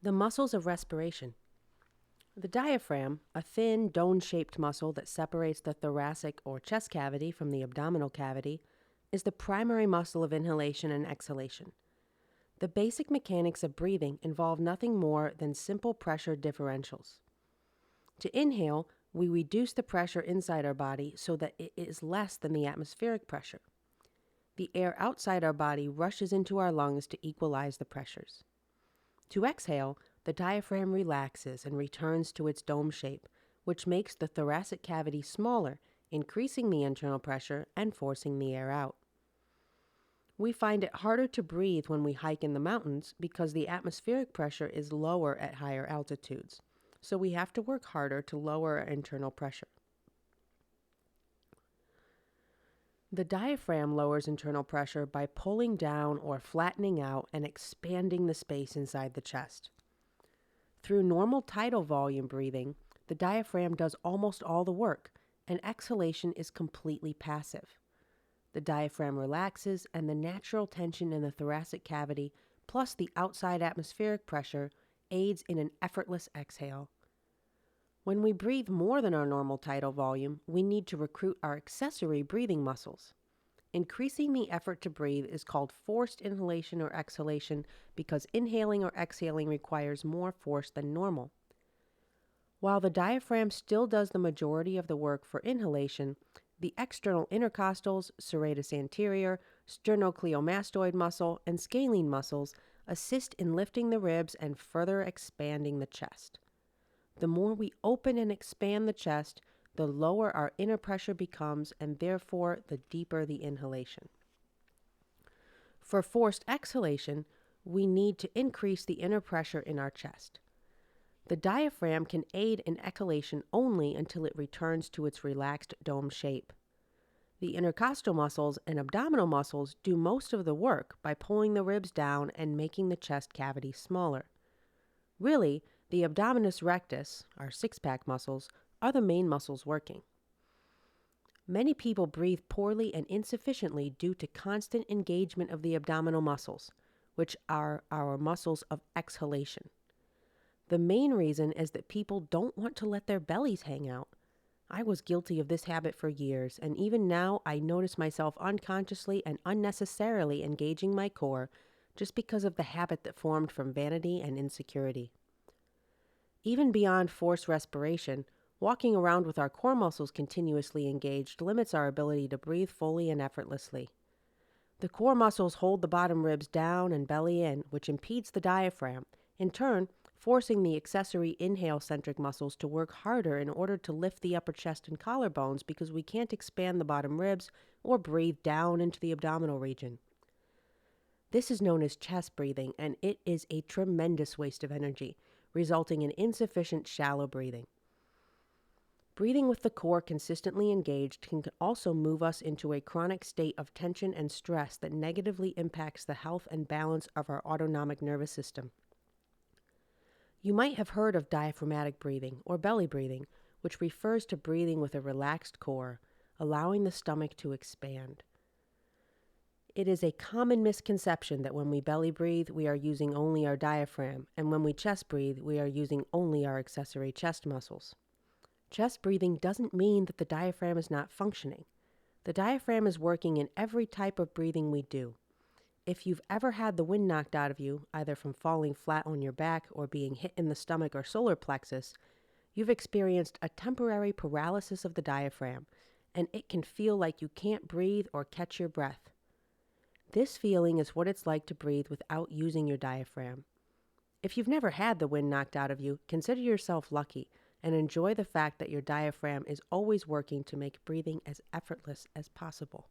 The muscles of respiration. The diaphragm, a thin, dome-shaped muscle that separates the thoracic or chest cavity from the abdominal cavity, is the primary muscle of inhalation and exhalation. The basic mechanics of breathing involve nothing more than simple pressure differentials. To inhale, we reduce the pressure inside our body so that it is less than the atmospheric pressure. The air outside our body rushes into our lungs to equalize the pressures. To exhale, the diaphragm relaxes and returns to its dome shape, which makes the thoracic cavity smaller, increasing the internal pressure and forcing the air out. We find it harder to breathe when we hike in the mountains because the atmospheric pressure is lower at higher altitudes, so we have to work harder to lower our internal pressure. The diaphragm lowers internal pressure by pulling down or flattening out and expanding the space inside the chest. Through normal tidal volume breathing, the diaphragm does almost all the work, and exhalation is completely passive. The diaphragm relaxes, and the natural tension in the thoracic cavity, plus the outside atmospheric pressure, aids in an effortless exhale. When we breathe more than our normal tidal volume, we need to recruit our accessory breathing muscles. Increasing the effort to breathe is called forced inhalation or exhalation because inhaling or exhaling requires more force than normal. While the diaphragm still does the majority of the work for inhalation, the external intercostals, serratus anterior, sternocleidomastoid muscle, and scalene muscles assist in lifting the ribs and further expanding the chest. The more we open and expand the chest, the lower our inner pressure becomes, and therefore the deeper the inhalation. For forced exhalation, we need to increase the inner pressure in our chest. The diaphragm can aid in exhalation only until it returns to its relaxed dome shape. The intercostal muscles and abdominal muscles do most of the work by pulling the ribs down and making the chest cavity smaller. Really, the abdominis rectus, our six-pack muscles, are the main muscles working. Many people breathe poorly and insufficiently due to constant engagement of the abdominal muscles, which are our muscles of exhalation. The main reason is that people don't want to let their bellies hang out. I was guilty of this habit for years, and even now I notice myself unconsciously and unnecessarily engaging my core just because of the habit that formed from vanity and insecurity. Even beyond forced respiration, walking around with our core muscles continuously engaged limits our ability to breathe fully and effortlessly. The core muscles hold the bottom ribs down and belly in, which impedes the diaphragm, in turn forcing the accessory inhale-centric muscles to work harder in order to lift the upper chest and collarbones because we can't expand the bottom ribs or breathe down into the abdominal region. This is known as chest breathing, and it is a tremendous waste of energy, resulting in insufficient shallow breathing. Breathing with the core consistently engaged can also move us into a chronic state of tension and stress that negatively impacts the health and balance of our autonomic nervous system. You might have heard of diaphragmatic breathing or belly breathing, which refers to breathing with a relaxed core, allowing the stomach to expand. It is a common misconception that when we belly breathe, we are using only our diaphragm, and when we chest breathe, we are using only our accessory chest muscles. Chest breathing doesn't mean that the diaphragm is not functioning. The diaphragm is working in every type of breathing we do. If you've ever had the wind knocked out of you, either from falling flat on your back or being hit in the stomach or solar plexus, you've experienced a temporary paralysis of the diaphragm, and it can feel like you can't breathe or catch your breath. This feeling is what it's like to breathe without using your diaphragm. If you've never had the wind knocked out of you, consider yourself lucky and enjoy the fact that your diaphragm is always working to make breathing as effortless as possible.